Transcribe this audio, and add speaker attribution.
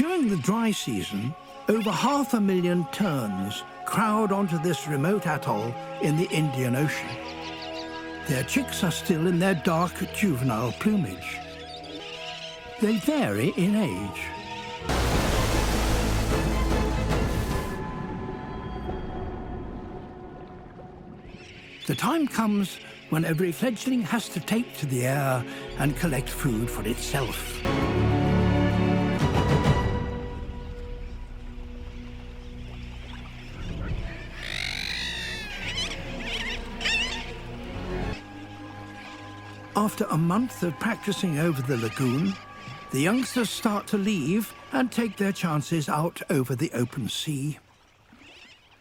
Speaker 1: During the dry season, over 500,000 terns crowd onto this remote atoll in the Indian Ocean. Their chicks are still in their dark juvenile plumage. They vary in age. The time comes when every fledgling has to take to the air and collect food for itself. After a month of practicing over the lagoon, the youngsters start to leave and take their chances out over the open sea.